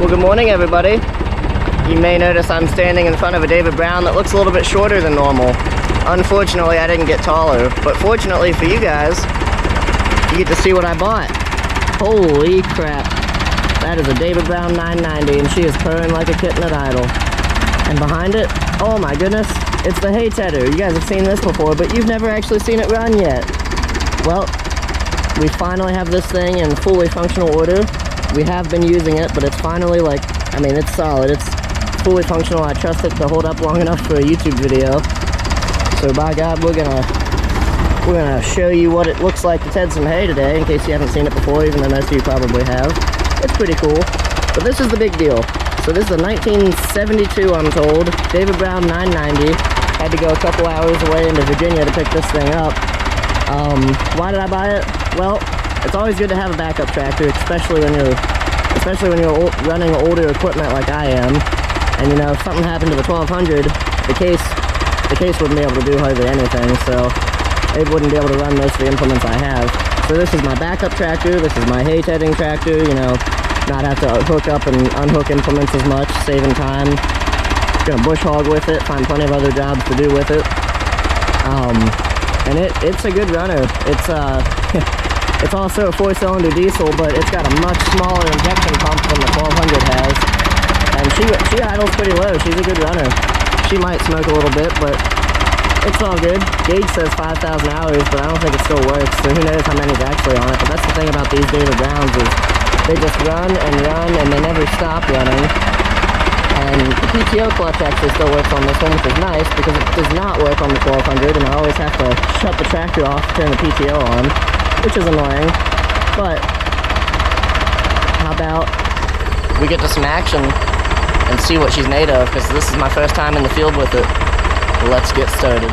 Well, good morning, everybody. You may notice I'm standing in front of a David Brown that looks a little bit shorter than normal. Unfortunately, I didn't get taller, but fortunately for you guys, you get to see what I bought. Holy crap. That is a David Brown 990, and she is purring like a kitten at idle. And behind it, oh my goodness, it's the Hey Tedder. You guys have seen this before, but you've never actually seen it run yet. Well, we finally have this thing in fully functional order. We have been using it, but it's finally it's solid. It's fully functional. I trust it to hold up long enough for a YouTube video. So by God, we're gonna show you what it looks like to ted some hay today, in case you haven't seen it before, even though most of you probably have. It's pretty cool. But this is the big deal. So this is a 1972, I'm told, David Brown 990. Had to go a couple hours away into Virginia to pick this thing up. Why did I buy it? Well, it's always good to have a backup tractor, especially when you're running older equipment like I am. And you know, if something happened to the 1200, the case wouldn't be able to do hardly anything, so it wouldn't be able to run most of the implements I have. So this is my backup tractor. This is my hay tedding tractor. You know, not have to hook up and unhook implements as much, saving time. Gonna bush hog with it. Find plenty of other jobs to do with it. And it's a good runner. It's also a 4-cylinder diesel, but it's got a much smaller injection pump than the 1200 has. And she idles pretty low. She's a good runner. She might smoke a little bit, but it's all good. Gauge says 5,000 hours, but I don't think it still works, so who knows how many's actually on it. But that's the thing about these David Browns is they just run, and they never stop running. And the PTO clutch actually still works on this one, which is nice, because it does not work on the 1200, and I always have to shut the tractor off to turn the PTO on, which is annoying. But how about we get to some action and see what she's made of, because this is my first time in the field with it. Let's get started.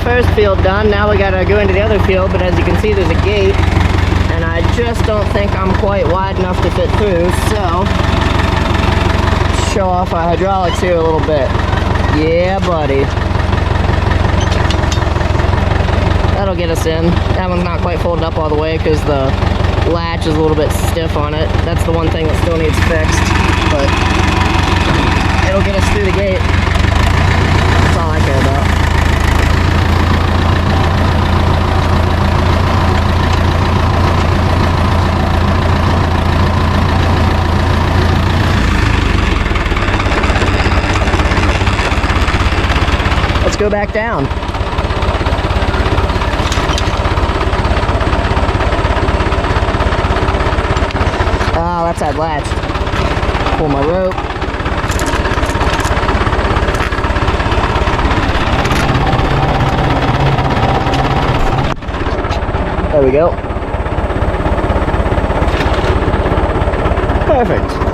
First field done. Now we gotta go into the other field, but as you can see there's a gate and I just don't think I'm quite wide enough to fit through, so show off our hydraulics here a little bit. Yeah, buddy. That'll get us in. That one's not quite folded up all the way because the latch is a little bit stiff on it. That's the one thing that still needs fixed, but it'll get us through the gate. That's all I care about. let's go back down. Oh, that's that latch. Pull my rope. There we go. Perfect.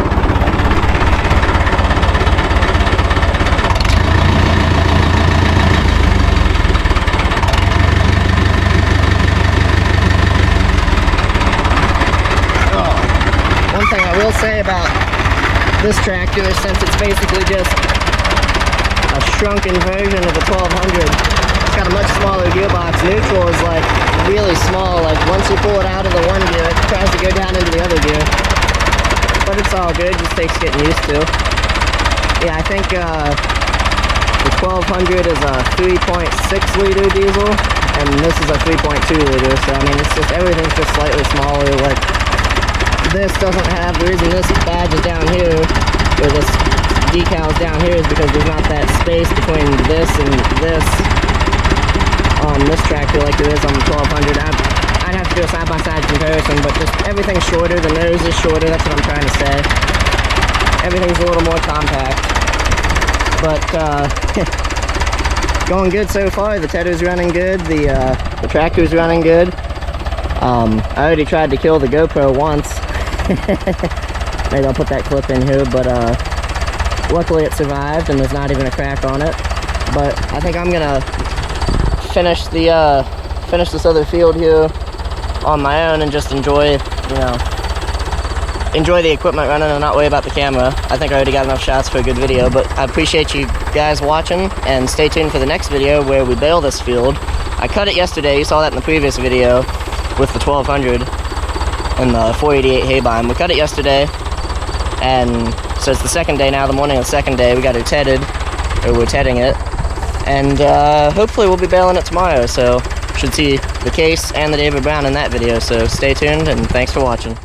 One thing I will say about this tractor is since it's basically just a shrunken version of the 1200, it's got a much smaller gearbox. Neutral is like really small, like once you pull it out of the one gear, it tries to go down into the other gear. But it's all good, just takes getting used to. Yeah, I think the 1200 is a 3.6 liter diesel, and this is a 3.2 liter, so I mean, it's just, everything's just slightly smaller. Like, this doesn't have, the reason this badge is down here, or this decal is down here, is because there's not that space between this and this on this tractor like there is on the 1200. I'd have to do a side-by-side comparison, but just everything's shorter, the nose is shorter, that's what I'm trying to say. Everything's a little more compact. But, going good so far. The Tedder's running good, the tractor's running good. I already tried to kill the GoPro once. Maybe I'll put that clip in here, but luckily it survived and there's not even a crack on it. But I think I'm gonna finish this other field here on my own and just enjoy, you know, enjoy the equipment running and not worry about the camera. I think I already got enough shots for a good video, but I appreciate you guys watching, and stay tuned for the next video where we bale this field. I cut it yesterday, you saw that in the previous video with the 1200 and the 488 hay bime. We cut it yesterday, and so it's the second day now, the morning of the second day. We got it tedded, or we're tedding it, and hopefully we'll be baling it tomorrow, so should see the case and the David Brown in that video, so stay tuned and thanks for watching.